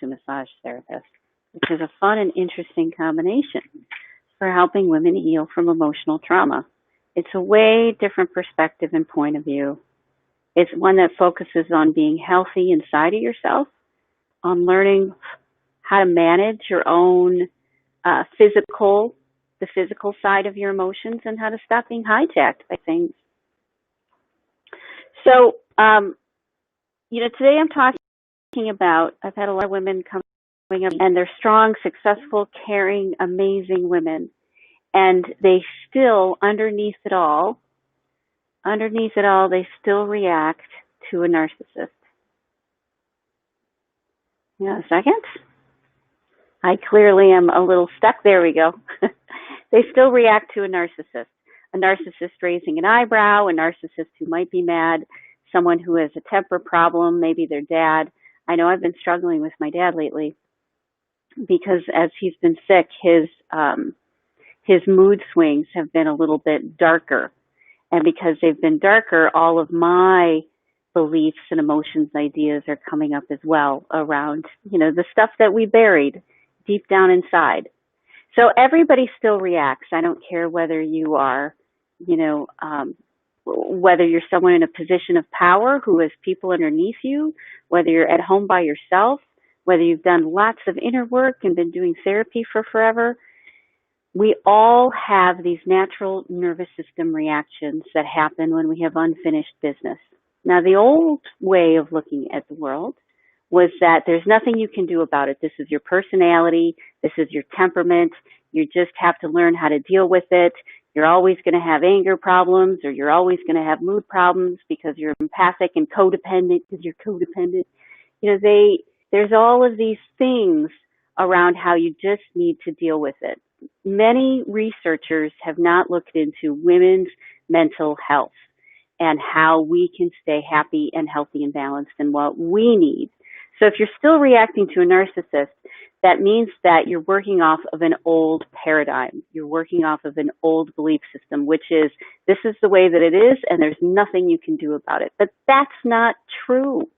to massage therapist, which is a fun and interesting combination for helping women heal from emotional trauma. It's a way different perspective and point of view. It's one that focuses on being healthy inside of yourself, on learning how to manage your own the physical side of your emotions, and how to stop being hijacked by things. So, today I'm talking about, I've had a lot of women coming up, and they're strong, successful, caring, amazing women. And they still, underneath it all, they still react to a narcissist. A second. I clearly am a little stuck. There we go. They still react to a narcissist raising an eyebrow, a narcissist who might be mad, someone who has a temper problem, maybe their dad. I know I've been struggling with my dad lately because as he's been sick, his mood swings have been a little bit darker. And because they've been darker, all of my beliefs and emotions, ideas are coming up as well around, the stuff that we buried deep down inside. So everybody still reacts. I don't care whether you are, whether you're someone in a position of power who has people underneath you, whether you're at home by yourself, whether you've done lots of inner work and been doing therapy for forever. We all have these natural nervous system reactions that happen when we have unfinished business. Now, the old way of looking at the world was that there's nothing you can do about it. This is your personality. This is your temperament. You just have to learn how to deal with it. You're always going to have anger problems, or you're always going to have mood problems because you're empathic and codependent because you're codependent. There's all of these things around how you just need to deal with it. Many researchers have not looked into women's mental health and how we can stay happy and healthy and balanced and what we need. So if you're still reacting to a narcissist, that means that you're working off of an old paradigm. You're working off of an old belief system, which is this is the way that it is and there's nothing you can do about it. But that's not true.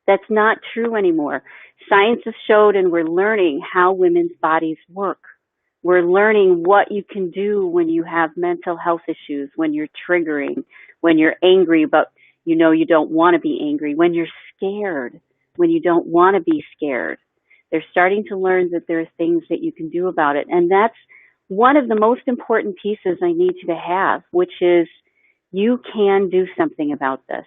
That's not true anymore. Science has showed, and we're learning how women's bodies work. We're learning what you can do when you have mental health issues, when you're triggering, when you're angry, but you don't want to be angry, when you're scared, when you don't want to be scared. They're starting to learn that there are things that you can do about it. And that's one of the most important pieces I need you to have, which is you can do something about this.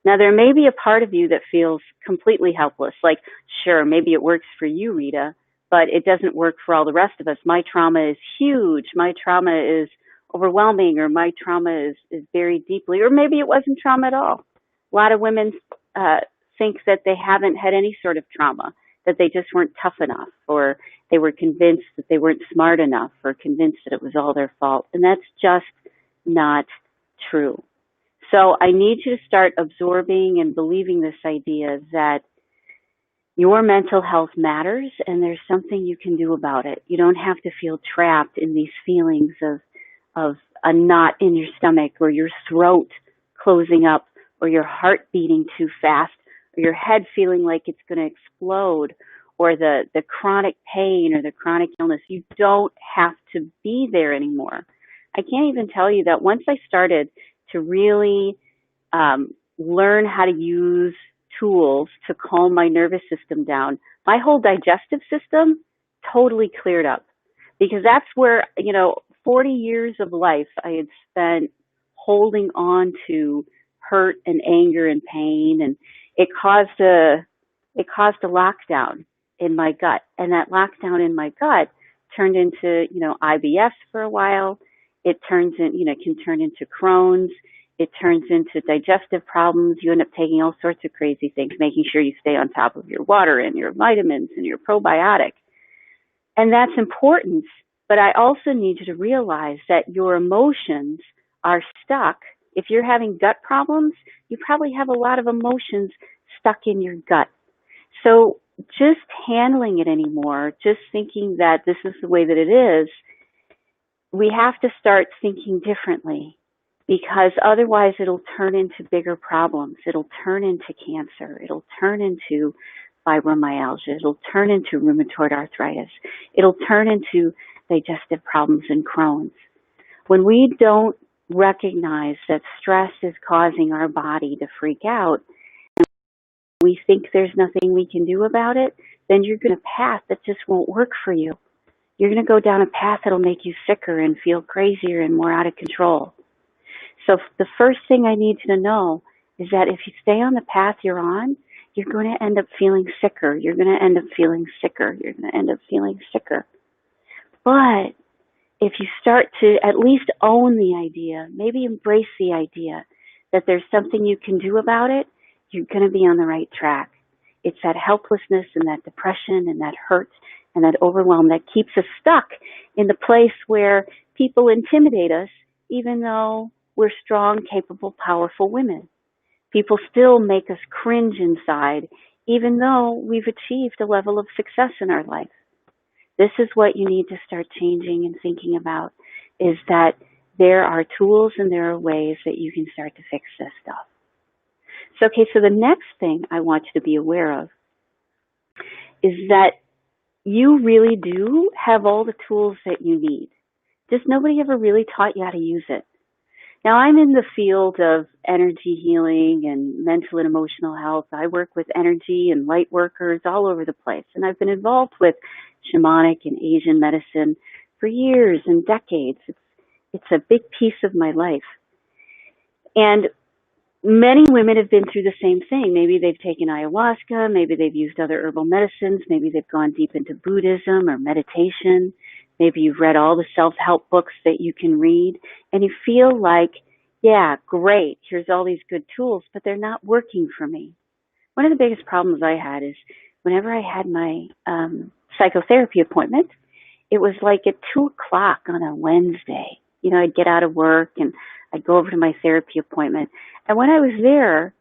Now, there may be a part of you that feels completely helpless, like, sure, maybe it works for you, Rita, but it doesn't work for all the rest of us. My trauma is huge. My trauma is overwhelming, or my trauma is buried deeply, or maybe it wasn't trauma at all. A lot of women think that they haven't had any sort of trauma, that they just weren't tough enough, or they were convinced that they weren't smart enough, or convinced that it was all their fault. And that's just not true. So I need you to start absorbing and believing this idea that your mental health matters and there's something you can do about it. You don't have to feel trapped in these feelings of a knot in your stomach, or your throat closing up, or your heart beating too fast, or your head feeling like it's going to explode, or the chronic pain or the chronic illness. You don't have to be there anymore. I can't even tell you that once I started to really learn how to use tools to calm my nervous system down, my whole digestive system totally cleared up, because that's where, 40 years of life I had spent holding on to hurt and anger and pain, and it caused a lockdown in my gut, and that lockdown in my gut turned into, IBS for a while. It turns in, can turn into Crohn's. It turns into digestive problems. You end up taking all sorts of crazy things, making sure you stay on top of your water and your vitamins and your probiotic. And that's important. But I also need you to realize that your emotions are stuck. If you're having gut problems, you probably have a lot of emotions stuck in your gut. So just handling it anymore, just thinking that this is the way that it is, we have to start thinking differently, because otherwise it'll turn into bigger problems. It'll turn into cancer. It'll turn into fibromyalgia. It'll turn into rheumatoid arthritis. It'll turn into digestive problems and Crohn's. When we don't recognize that stress is causing our body to freak out, and we think there's nothing we can do about it, then you're going to path that just won't work for you. You're going to go down a path that'll make you sicker and feel crazier and more out of control. So the first thing I need you to know is that if you stay on the path you're on, you're going to end up feeling sicker. You're going to end up feeling sicker. You're going to end up feeling sicker. But if you start to at least own the idea, maybe embrace the idea that there's something you can do about it, you're going to be on the right track. It's that helplessness and that depression and that hurt and that overwhelm that keeps us stuck in the place where people intimidate us, even though we're strong, capable, powerful women. People still make us cringe inside, even though we've achieved a level of success in our life. This is what you need to start changing and thinking about, is that there are tools and there are ways that you can start to fix this stuff. So the next thing I want you to be aware of is that you really do have all the tools that you need. Just nobody ever really taught you how to use it. Now, I'm in the field of energy healing and mental and emotional health. I work with energy and light workers all over the place. And I've been involved with shamanic and Asian medicine for years and decades. It's a big piece of my life. And many women have been through the same thing. Maybe they've taken ayahuasca, maybe they've used other herbal medicines, maybe they've gone deep into Buddhism or meditation. Maybe you've read all the self-help books that you can read, and you feel like, yeah, great, here's all these good tools, but they're not working for me. One of the biggest problems I had is whenever I had my psychotherapy appointment, it was like at 2 o'clock on a Wednesday. You know, I'd get out of work and I'd go over to my therapy appointment. And when I was there,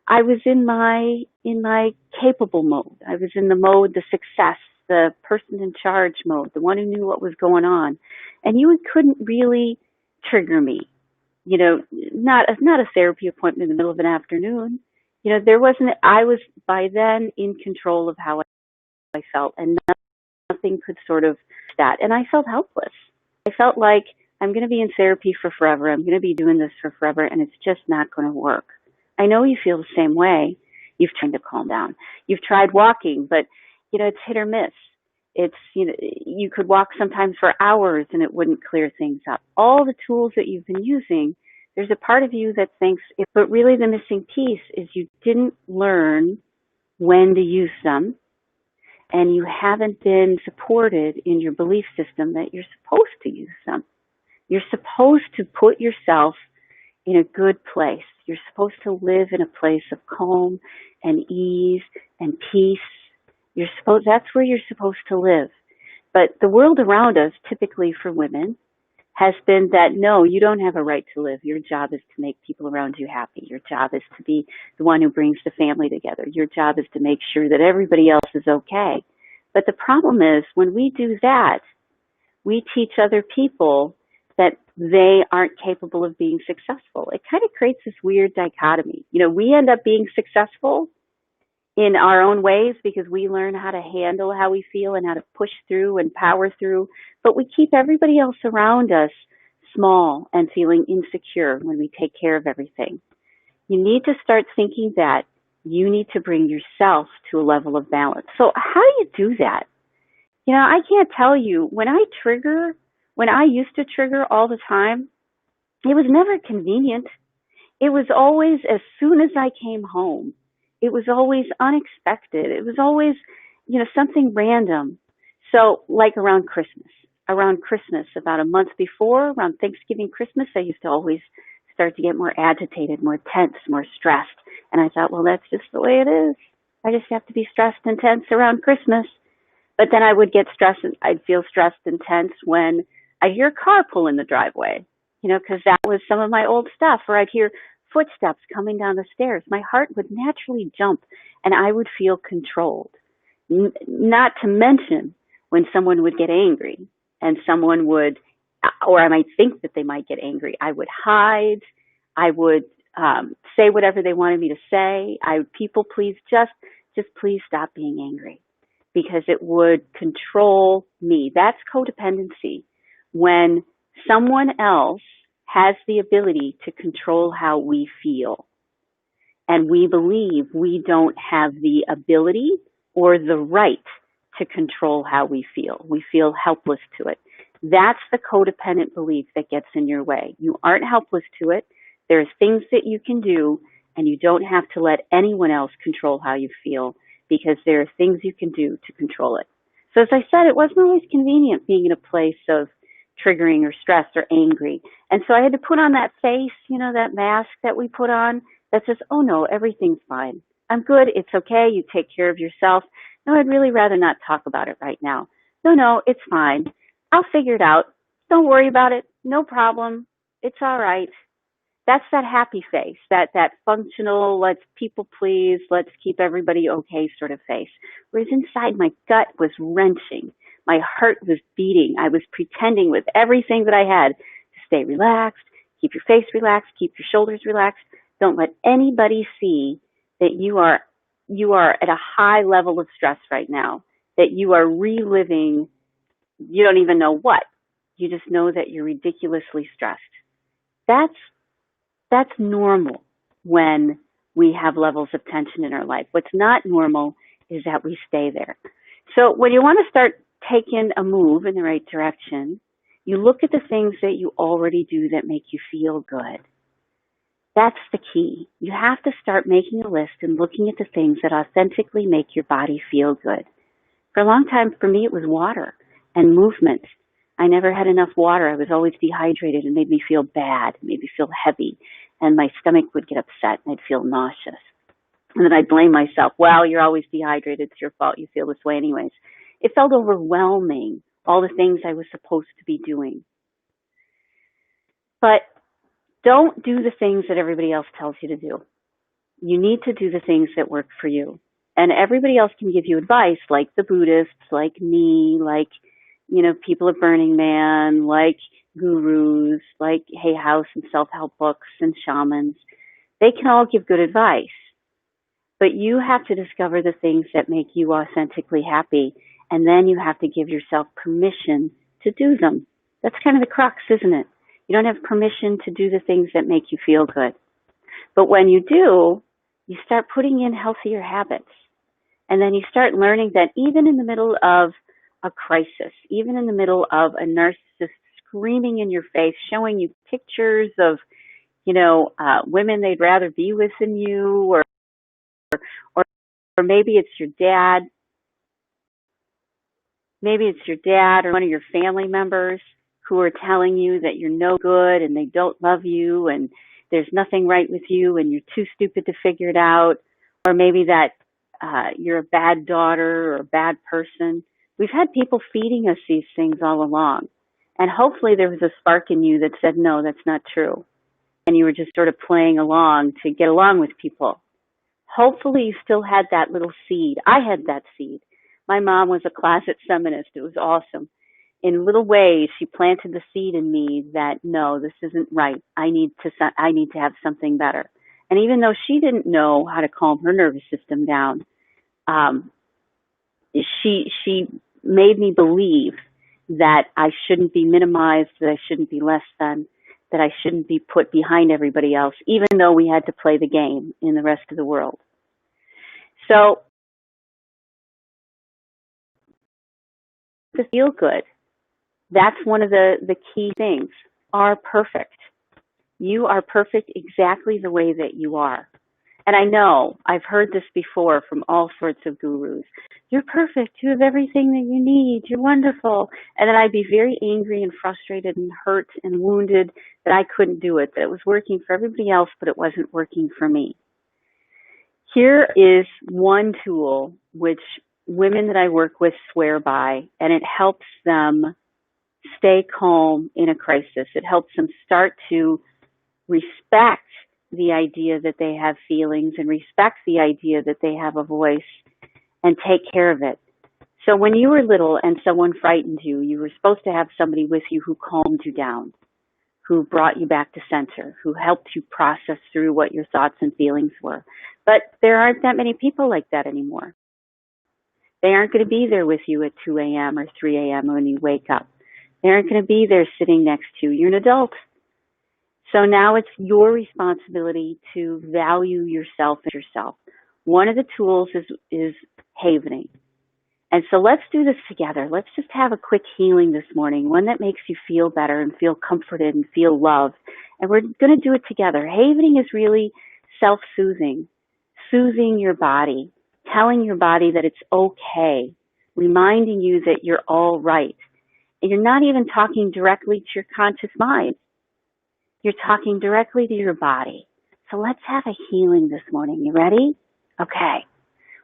I was in my capable mode. I was in the mode, the success, the person in charge mode, the one who knew what was going on. And you couldn't really trigger me. You know, not a therapy appointment in the middle of an afternoon. You know, I was by then in control of how I felt, and nothing could sort of that. And I felt helpless. I felt like I'm going to be in therapy for forever. I'm going to be doing this for forever, and it's just not going to work. I know you feel the same way. You've tried to calm down. You've tried walking, but, you know, it's hit or miss. It's, you know, you could walk sometimes for hours and it wouldn't clear things up. All the tools that you've been using, there's a part of you that thinks, but really the missing piece is you didn't learn when to use them, and you haven't been supported in your belief system that you're supposed to use them. You're supposed to put yourself in a good place. You're supposed to live in a place of calm and ease and peace. That's where you're supposed to live. But the world around us, typically for women, has been that, no, you don't have a right to live. Your job is to make people around you happy. Your job is to be the one who brings the family together. Your job is to make sure that everybody else is okay. But the problem is, when we do that, we teach other people that they aren't capable of being successful. It kind of creates this weird dichotomy. You know, we end up being successful in our own ways because we learn how to handle how we feel and how to push through and power through, but we keep everybody else around us small and feeling insecure when we take care of everything. You need to start thinking that you need to bring yourself to a level of balance. So how do you do that? You know, I can't tell you, when I used to trigger all the time, it was never convenient. It was always as soon as I came home. It was always unexpected. It was always, you know, something random. So like around Christmas, about a month before, around Thanksgiving, Christmas, I used to always start to get more agitated, more tense, more stressed. And I thought, well, that's just the way it is. I just have to be stressed and tense around Christmas. But then I would get stressed, and I'd feel stressed and tense when I'd hear a car pull in the driveway, you know, because that was some of my old stuff. Or I'd hear footsteps coming down the stairs. My heart would naturally jump, and I would feel controlled. Not to mention when someone would get angry, and someone would, or I might think that they might get angry, I would hide. I would say whatever they wanted me to say. I would people please, just just please stop being angry, because it would control me. That's codependency. When someone else has the ability to control how we feel, and we believe we don't have the ability or the right to control how we feel. We feel helpless to it. That's the codependent belief that gets in your way. You aren't helpless to it. There's things that you can do, and you don't have to let anyone else control how you feel, because there are things you can do to control it. So as I said, it wasn't always convenient being in a place of triggering or stressed or angry. And so I had to put on that face, that mask that we put on that says, oh no, everything's fine. I'm good. It's okay. You take care of yourself. No, I'd really rather not talk about it right now. No, it's fine. I'll figure it out. Don't worry about it. No problem. It's all right. That's that happy face, that functional, let's people please, let's keep everybody okay sort of face. Whereas inside, my gut was wrenching. My heart was beating. I was pretending with everything that I had to stay relaxed, keep your face relaxed, keep your shoulders relaxed. Don't let anybody see that you are at a high level of stress right now, that you are reliving, you don't even know what. You just know that you're ridiculously stressed. That's normal when we have levels of tension in our life. What's not normal is that we stay there. So when you want to start taking a move in the right direction, you look at the things that you already do that make you feel good. That's the key. You have to start making a list and looking at the things that authentically make your body feel good. For a long time, for me, it was water and movement. I never had enough water. I was always dehydrated, and made me feel bad, made me feel heavy, and my stomach would get upset and I'd feel nauseous. And then I'd blame myself. Well, you're always dehydrated. It's your fault. You feel this way anyways. It felt overwhelming, all the things I was supposed to be doing. But don't do the things that everybody else tells you to do. You need to do the things that work for you. And everybody else can give you advice, like the Buddhists, like me, like, people at Burning Man, like gurus, like Hay House and self-help books and shamans. They can all give good advice. But you have to discover the things that make you authentically happy, and then you have to give yourself permission to do them. That's kind of the crux, isn't it? You don't have permission to do the things that make you feel good. But when you do, you start putting in healthier habits. And then you start learning that even in the middle of a crisis, even in the middle of a narcissist screaming in your face, showing you pictures of, women they'd rather be with than you, or maybe it's your dad. Maybe it's your dad or one of your family members who are telling you that you're no good and they don't love you and there's nothing right with you and you're too stupid to figure it out. Or maybe that you're a bad daughter or a bad person. We've had people feeding us these things all along. And hopefully there was a spark in you that said, no, that's not true. And you were just sort of playing along to get along with people. Hopefully you still had that little seed. I had that seed. My mom was a closet feminist. It was awesome. In little ways, she planted the seed in me that, no, this isn't right. I need to have something better. And even though she didn't know how to calm her nervous system down, she made me believe that I shouldn't be minimized, that I shouldn't be less than, that I shouldn't be put behind everybody else, even though we had to play the game in the rest of the world. So, to feel good, that's one of the key things. Are perfect. You are perfect exactly the way that you are. And I know I've heard this before from all sorts of gurus. You're perfect. You have everything that you need. You're wonderful. And then I'd be very angry and frustrated and hurt and wounded that I couldn't do it, that it was working for everybody else, but it wasn't working for me. Here is one tool which women that I work with swear by, and it helps them stay calm in a crisis. It helps them start to respect the idea that they have feelings and respect the idea that they have a voice and take care of it. So when you were little and someone frightened you, you were supposed to have somebody with you who calmed you down, who brought you back to center, who helped you process through what your thoughts and feelings were. But there aren't that many people like that anymore. They aren't going to be there with you at 2 a.m. or 3 a.m. when you wake up. They aren't going to be there sitting next to you. You're an adult. So now it's your responsibility to value yourself as yourself. One of the tools is havening. And so let's do this together. Let's just have a quick healing this morning, one that makes you feel better and feel comforted and feel loved. And we're going to do it together. Havening is really self-soothing, soothing your body, telling your body that it's okay, reminding you that you're all right. And you're not even talking directly to your conscious mind. You're talking directly to your body. So let's have a healing this morning. You ready? Okay.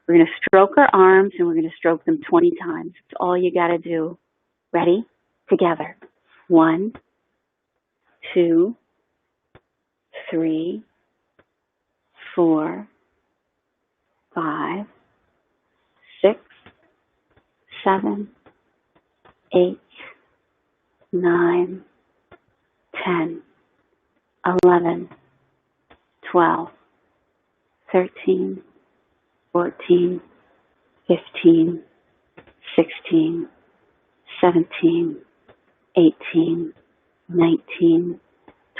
We're going to stroke our arms, and we're going to stroke them 20 times. That's all you got to do. Ready? Together. 1, 2, 3, 4, 5, 6, 7, 8, 9, 10, 11, 12, 13, 14, 15, 16, 17, 18, 19,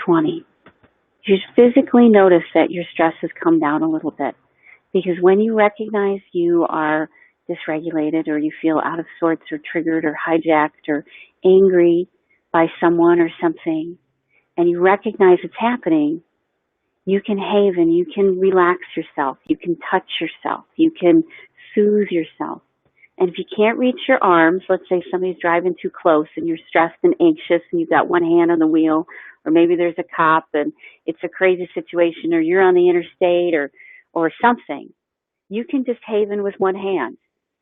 20. You just physically notice that your stress has come down a little bit. Because when you recognize you are dysregulated or you feel out of sorts or triggered or hijacked or angry by someone or something, and you recognize it's happening, you can haven, you can relax yourself, you can touch yourself, you can soothe yourself. And if you can't reach your arms, let's say somebody's driving too close and you're stressed and anxious and you've got one hand on the wheel, or maybe there's a cop and it's a crazy situation, or you're on the interstate or something, you can just haven with one hand.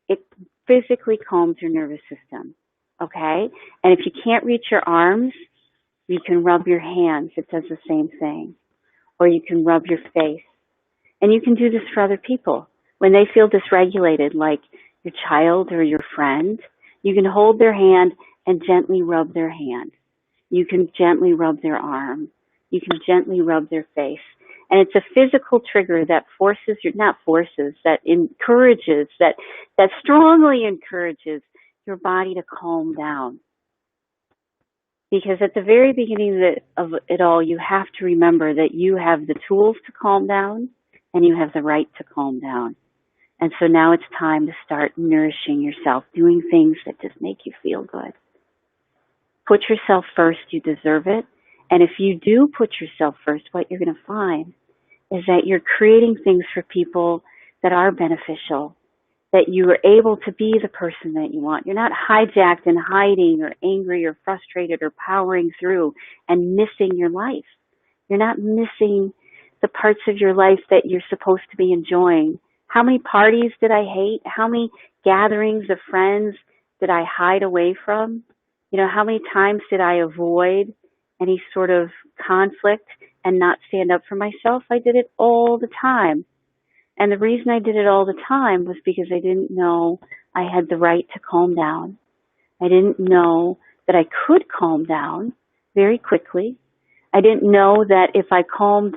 It physically calms your nervous system, okay? And if you can't reach your arms, you can rub your hands. It does the same thing. Or you can rub your face. And you can do this for other people. When they feel dysregulated, like your child or your friend, you can hold their hand and gently rub their hand. You can gently rub their arm. You can gently rub their face. And it's a physical trigger that that encourages, that strongly encourages your body to calm down. Because at the very beginning of it all, you have to remember that you have the tools to calm down and you have the right to calm down. And so now it's time to start nourishing yourself, doing things that just make you feel good. Put yourself first. You deserve it. And if you do put yourself first, what you're going to find is that you're creating things for people that are beneficial, that you are able to be the person that you want. You're not hijacked and hiding or angry or frustrated or powering through and missing your life. You're not missing the parts of your life that you're supposed to be enjoying. How many parties did I hate? How many gatherings of friends did I hide away from? You know, how many times did I avoid any sort of conflict and not stand up for myself? I did it all the time. And the reason I did it all the time was because I didn't know I had the right to calm down. I didn't know that I could calm down very quickly. I didn't know that if I calmed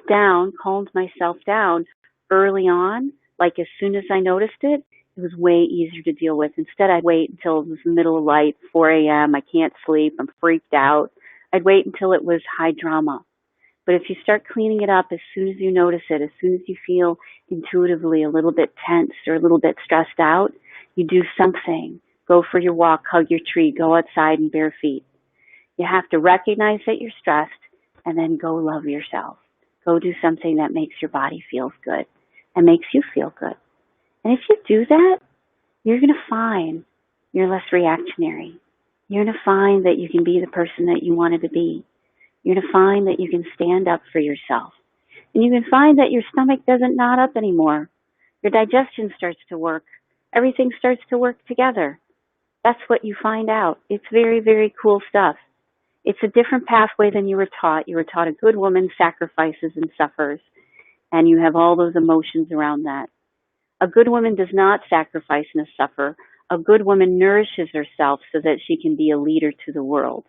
myself down early on, like as soon as I noticed it, it was way easier to deal with. Instead, I'd wait until it was the middle of the night, 4 a.m., I can't sleep, I'm freaked out. I'd wait until it was high drama. But if you start cleaning it up as soon as you notice it, as soon as you feel intuitively a little bit tense or a little bit stressed out, you do something. Go for your walk, hug your tree, go outside in bare feet. You have to recognize that you're stressed and then go love yourself. Go do something that makes your body feel good and makes you feel good. And if you do that, you're going to find you're less reactionary. You're going to find that you can be the person that you wanted to be. You're going to find that you can stand up for yourself. And you can find that your stomach doesn't knot up anymore. Your digestion starts to work. Everything starts to work together. That's what you find out. It's very, very cool stuff. It's a different pathway than you were taught. You were taught a good woman sacrifices and suffers, and you have all those emotions around that. A good woman does not sacrifice and suffer. A good woman nourishes herself so that she can be a leader to the world.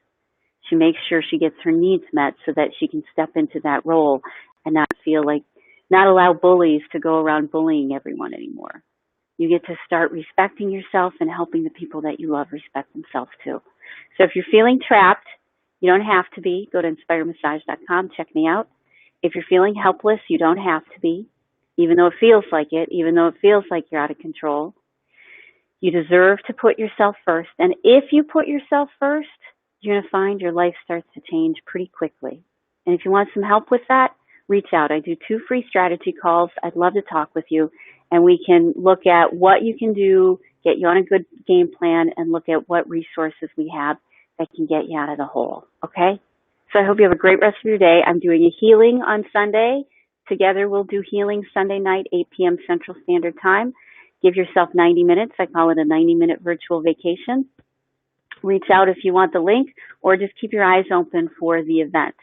She makes sure she gets her needs met so that she can step into that role and not feel like Not allow bullies to go around bullying everyone anymore. You get to start respecting yourself and helping the people that you love respect themselves too. So if you're feeling trapped, you don't have to be. Go to inspiremassage.com, check me out. If you're feeling helpless, you don't have to be, even though it feels like it, even though it feels like you're out of control. You deserve to put yourself first. And if you put yourself first, you're going to find your life starts to change pretty quickly. And if you want some help with that, reach out. I do 2 free strategy calls. I'd love to talk with you. And we can look at what you can do, get you on a good game plan, and look at what resources we have that can get you out of the hole. Okay? So I hope you have a great rest of your day. I'm doing a healing on Sunday. Together we'll do healing Sunday night, 8 p.m. Central Standard Time. Give yourself 90 minutes. I call it a 90-minute virtual vacation. Reach out if you want the link, or just keep your eyes open for the event.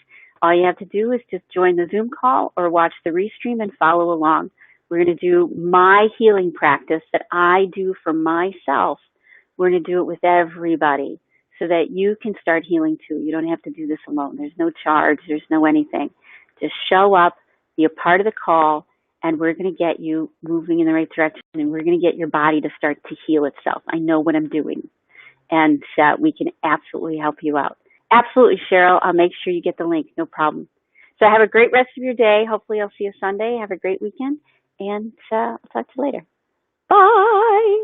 All you have to do is just join the Zoom call or watch the restream and follow along. We're going to do my healing practice that I do for myself. We're going to do it with everybody so that you can start healing too. You don't have to do this alone. There's no charge. There's no anything. Just show up, be a part of the call, and we're going to get you moving in the right direction, and we're going to get your body to start to heal itself. I know what I'm doing, and we can absolutely help you out. Absolutely, Cheryl. I'll make sure you get the link. No problem. So have a great rest of your day. Hopefully I'll see you Sunday. Have a great weekend, and I'll talk to you later. Bye.